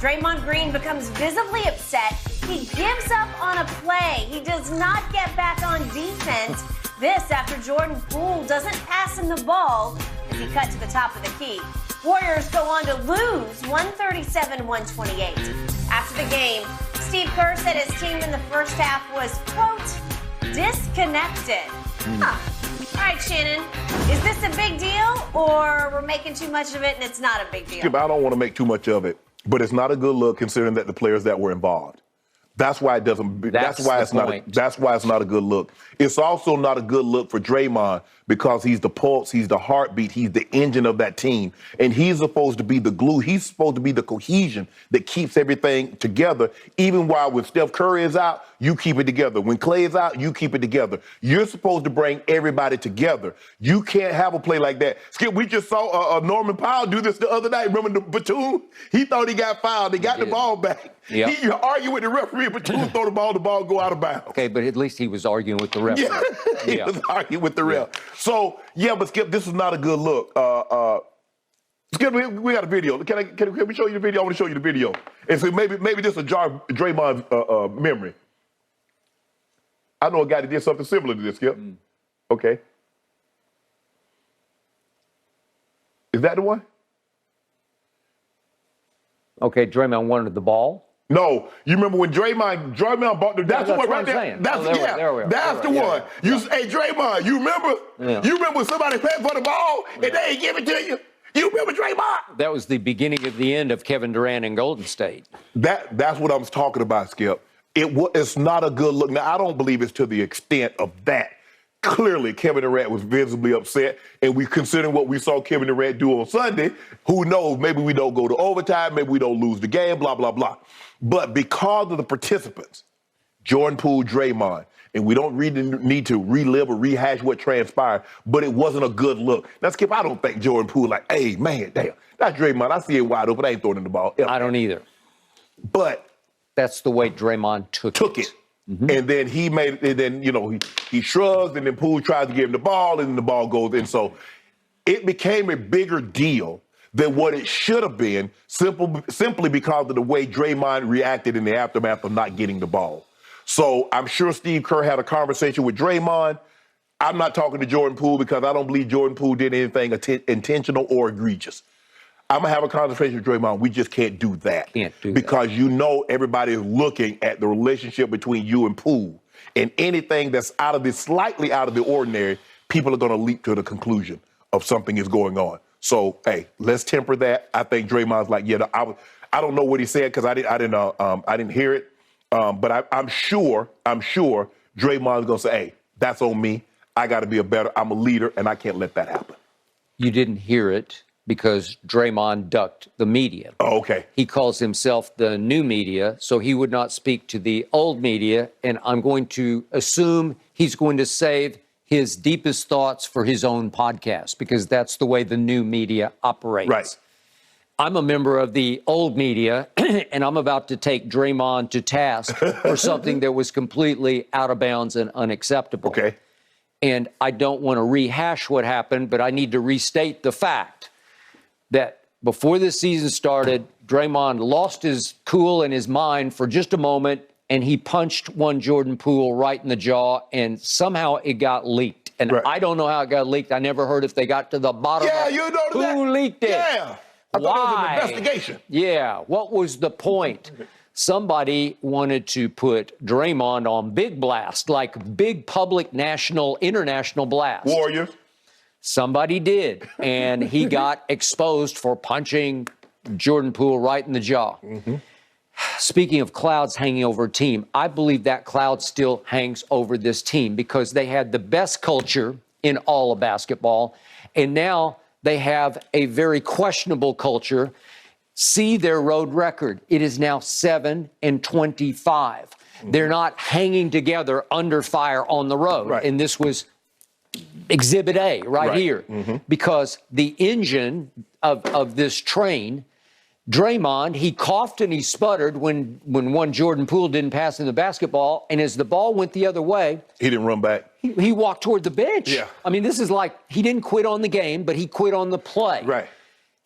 Draymond Green becomes visibly upset. He gives up on a play. He does not get back on defense. This after Jordan Poole doesn't pass him the ball as he cut to the top of the key. Warriors go on to lose 137-128. After the game, Steve Kerr said his team in the first half was, quote, disconnected. All right, Shannon, is this a big deal or we're making too much of it and it's not a big deal? I don't want to make too much of it, but it's not a good look considering that the players that were involved. That's why it doesn't. That's why it's not a good look. It's also not a good look for Draymond because he's the pulse, he's the heartbeat, he's the engine of that team, and he's supposed to be the glue. He's supposed to be the cohesion that keeps everything together. Even while when Steph Curry is out, you keep it together. When Clay is out, you keep it together. You're supposed to bring everybody together. You can't have a play like that. Skip, we just saw Norman Powell do this the other night. Remember the Batum? He thought he got fouled. They got the ball back. Yep. He argued with the referee, but Batum throw the ball go out of bounds. Okay, but at least he was arguing with the referee. Yeah, he was arguing with the ref. So, but Skip, this is not a good look. Skip, we got a video. Can we show you the video? I want to show you the video. And so maybe this will jar Draymond's memory. I know a guy that did something similar to this, Skip. Okay. Is that the one? Okay, Draymond wanted the ball. No, you remember when Draymond bought the. That's the one right there. That's the one. Hey, Draymond, you remember? Yeah. You remember when somebody paid for the ball and they ain't give it to you? You remember Draymond? That was the beginning of the end of Kevin Durant in Golden State. That's what I'm talking about, Skip. It's not a good look. Now, I don't believe it's to the extent of that. Clearly, Kevin Durant was visibly upset, and we considering what we saw Kevin Durant do on Sunday, who knows, maybe we don't go to overtime, maybe we don't lose the game, blah, blah, blah. But because of the participants, Jordan Poole, Draymond, and we don't really need to relive or rehash what transpired, but it wasn't a good look. Now, Skip, I don't think Jordan Poole like, hey, man, damn, that's Draymond. I see it wide open. I ain't throwing in the ball. I don't either. But that's the way Draymond took it. Mm-hmm. And then he made it, and then, he shrugs, and then Poole tries to give him the ball, and then the ball goes in. So it became a bigger deal than what it should have been, simply because of the way Draymond reacted in the aftermath of not getting the ball. So I'm sure Steve Kerr had a conversation with Draymond. I'm not talking to Jordan Poole because I don't believe Jordan Poole did anything intentional or egregious. I'm going to have a conversation with Draymond. We just can't do that. Because everybody is looking at the relationship between you and Poole. And anything that's slightly out of the ordinary, people are going to leap to the conclusion of something is going on. So, hey, let's temper that. I think Draymond's like, I don't know what he said because I didn't hear it. But I'm sure Draymond's going to say, hey, that's on me. I got to be I'm a leader, and I can't let that happen. You didn't hear it because Draymond ducked the media. Oh, okay. He calls himself the new media, so he would not speak to the old media, and I'm going to assume he's going to save his deepest thoughts for his own podcast because that's the way the new media operates. Right. I'm a member of the old media, and I'm about to take Draymond to task for something that was completely out of bounds and unacceptable. Okay. And I don't want to rehash what happened, but I need to restate the fact that before this season started, Draymond lost his cool and his mind for just a moment, and he punched one Jordan Poole right in the jaw, and somehow it got leaked. And I don't know how it got leaked. I never heard if they got to the bottom of who leaked it. Yeah. I thought it was an investigation. Yeah. What was the point? Somebody wanted to put Draymond on big blast, like big public, national, international blast. Warriors. Somebody did, and he got exposed for punching Jordan Poole right in the jaw. Mm-hmm. Speaking of clouds hanging over a team, I believe that cloud still hangs over this team because they had the best culture in all of basketball, and now they have a very questionable culture. See their road record. It is now 7-25. Mm-hmm. They're not hanging together under fire on the road. Right. And this was Exhibit A right here. Mm-hmm. Because the engine of this train, Draymond, he coughed and he sputtered when one Jordan Poole didn't pass him the basketball. And as the ball went the other way, he didn't run back. He walked toward the bench. Yeah. I mean, this is like he didn't quit on the game, but he quit on the play. Right.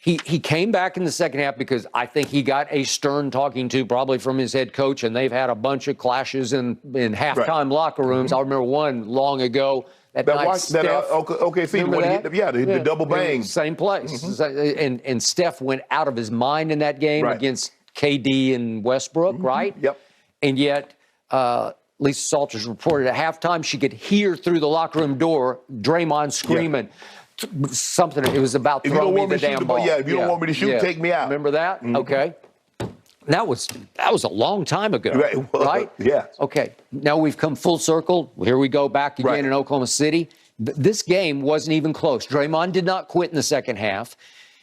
He came back in the second half because I think he got a stern talking to probably from his head coach, and they've had a bunch of clashes in halftime locker rooms. I remember one long ago. That night, Steph, the double bang. Same place. And Steph went out of his mind in that game against KD and Westbrook, right? Yep. And yet, Lisa Salters reported at halftime she could hear through the locker room door Draymond screaming something. It was about throwing me the damn ball. If you don't want me to shoot, take me out. Remember that? Okay. That was a long time ago, right? Yeah. Okay. Now we've come full circle. Here we go back again in Oklahoma City. This game wasn't even close. Draymond did not quit in the second half.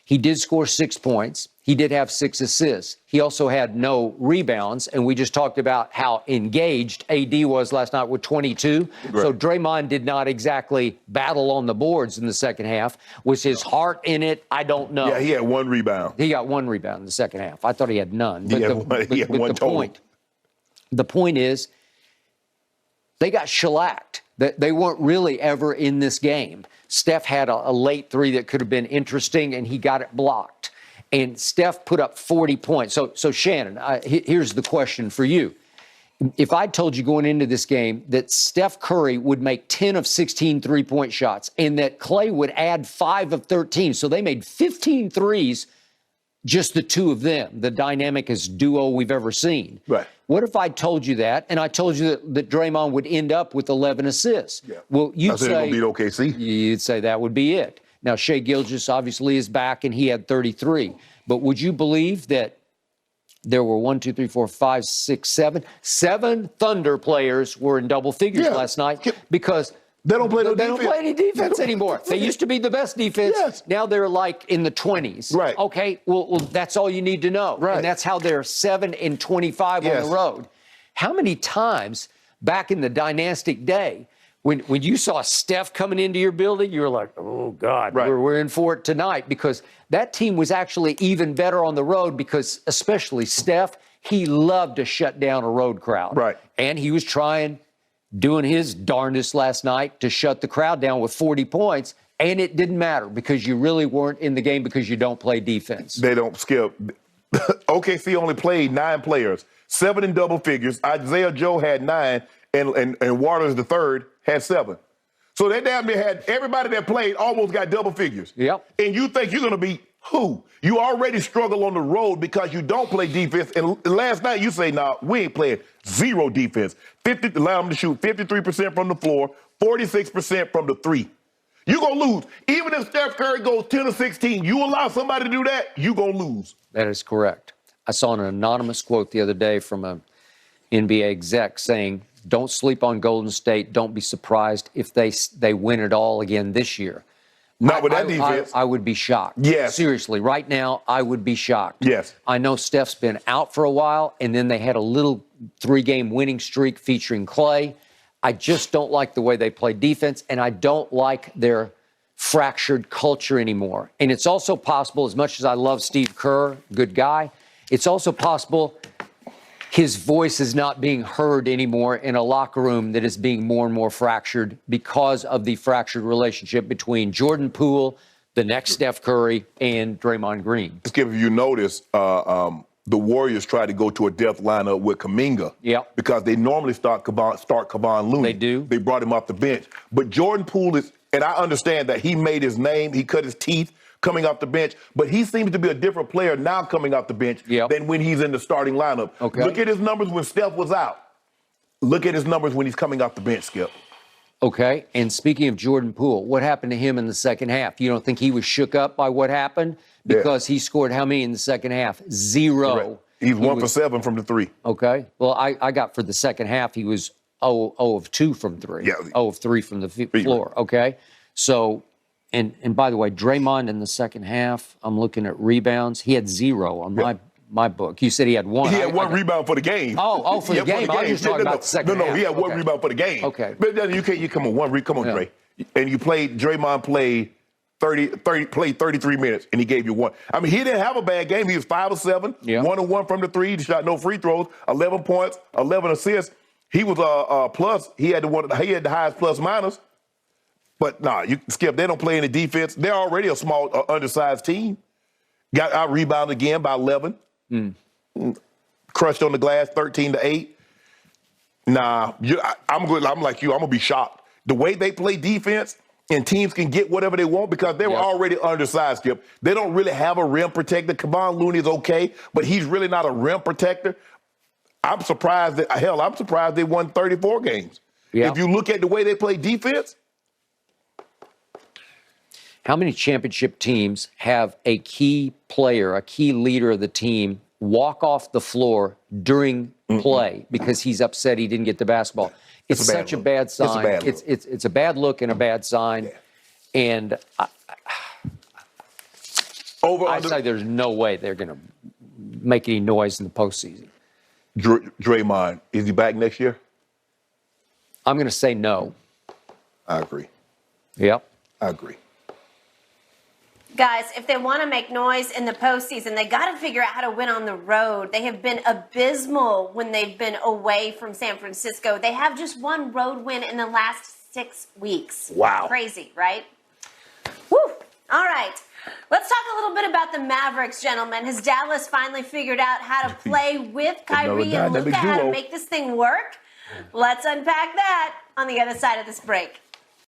He did score 6 points. He did have 6 assists. He also had no rebounds, and we just talked about how engaged AD was last night with 22. So Draymond did not exactly battle on the boards in the second half. Was his heart in it? I don't know. Yeah, he had 1 rebound. He got 1 rebound in the second half. I thought he had none. But he had one total. The point is, they got shellacked. They weren't really ever in this game. Steph had a late 3 that could have been interesting, and he got it blocked. And Steph put up 40 points. So Shannon, here's the question for you. If I told you going into this game that Steph Curry would make 10 of 16 three-point shots and that Klay would add 5 of 13, so they made 15 threes, just the two of them, the dynamicest duo we've ever seen. Right. What if I told you that, and I told you that Draymond would end up with 11 assists? Yeah. Well, you'd say beat OKC. You'd say that would be it. Now, Shai Gilgeous obviously is back, and he had 33. But would you believe that there were 7 Thunder players were in double figures last night because they don't play they don't play any defense anymore. They used to be the best defense. Yes. Now they're like in the 20s. Right. Okay, well, that's all you need to know. Right. And that's how they're 7 and 25 on the road. How many times back in the dynastic day when you saw Steph coming into your building, you were like, oh, God, we're in for it tonight, because that team was actually even better on the road because especially Steph, he loved to shut down a road crowd. Right. And he was doing his darndest last night to shut the crowd down with 40 points, and it didn't matter because you really weren't in the game because you don't play defense. They don't skip. OKC only played 9 players, 7 in double figures. Isaiah Joe had 9, and Waters the third had 7. So they damn near had everybody that played almost got double figures. Yep. And you think you're going to beat who? You already struggle on the road because you don't play defense. And last night you say, nah, we ain't playing 0 defense. Allow them to shoot 53% from the floor, 46% from the 3. You're going to lose. Even if Steph Curry goes 10 or 16, you allow somebody to do that, you're going to lose. That is correct. I saw an anonymous quote the other day from an NBA exec saying, don't sleep on Golden State. Don't be surprised if they win it all again this year. Not with that defense. I would be shocked. Yes. Seriously, right now, I would be shocked. Yes. I know Steph's been out for a while, and then they had a little 3-game winning streak featuring Klay. I just don't like the way they play defense, and I don't like their fractured culture anymore. And it's also possible, as much as I love Steve Kerr, good guy, it's also possible his voice is not being heard anymore in a locker room that is being more and more fractured because of the fractured relationship between Jordan Poole, the next Steph Curry, and Draymond Green. Just give you notice, the Warriors tried to go to a depth lineup with Kuminga. Yep. Because they normally start Kevon Looney. They do. They brought him off the bench. But Jordan Poole is, and I understand that he made his name, he cut his teeth coming off the bench, but he seems to be a different player now coming off the bench than when he's in the starting lineup. Okay. Look at his numbers when Steph was out. Look at his numbers when he's coming off the bench, Skip. Okay, and speaking of Jordan Poole, what happened to him in the second half? You don't think he was shook up by what happened? Because he scored how many in the second half? 0. Correct. He's 1 for 7 from the 3. Okay. Well, I got for the second half, he was 0 of 2 from 3. Yeah. 0 of 3 from the floor. Okay. So, and by the way, Draymond in the second half, I'm looking at rebounds. He had 0 on my book. You said he had 1. He had 1 rebound for the game. Oh, for the game. I was just talking about the second half. No, he had 1 rebound for the game. Okay. But then you come on, come on, Dre. And Draymond played 33 minutes, and he gave you 1. I mean, he didn't have a bad game. He was 5 of 7, 1 of 1 from the 3. He shot no free throws, 11 points, 11 assists. He was plus. He had the highest plus minus. But Skip, they don't play any defense. They're already a small, undersized team. Got out rebounded again by 11. Crushed on the glass, 13-8. Nah, I'm good. I'm like you. I'm gonna be shocked. The way they play defense, and teams can get whatever they want because they were already undersized, Skip. They don't really have a rim protector. Kevon Looney is okay, but he's really not a rim protector. I'm surprised they won 34 games. Yeah. If you look at the way they play defense. How many championship teams have a key player, a key leader of the team, walk off the floor during play because he's upset he didn't get the basketball? It's such a bad sign. It's a bad look and a bad sign. Yeah. And I say there's no way they're going to make any noise in the postseason. Draymond, is he back next year? I'm going to say no. I agree. Yep. I agree. Guys, if they want to make noise in the postseason, they got to figure out how to win on the road. They have been abysmal when they've been away from San Francisco. They have just one road win in the last 6 weeks. Wow. Crazy, right? Woo. All right. Let's talk a little bit about the Mavericks, gentlemen. Has Dallas finally figured out how to play with Kyrie and Luka, how to make this thing work? Let's unpack that on the other side of this break.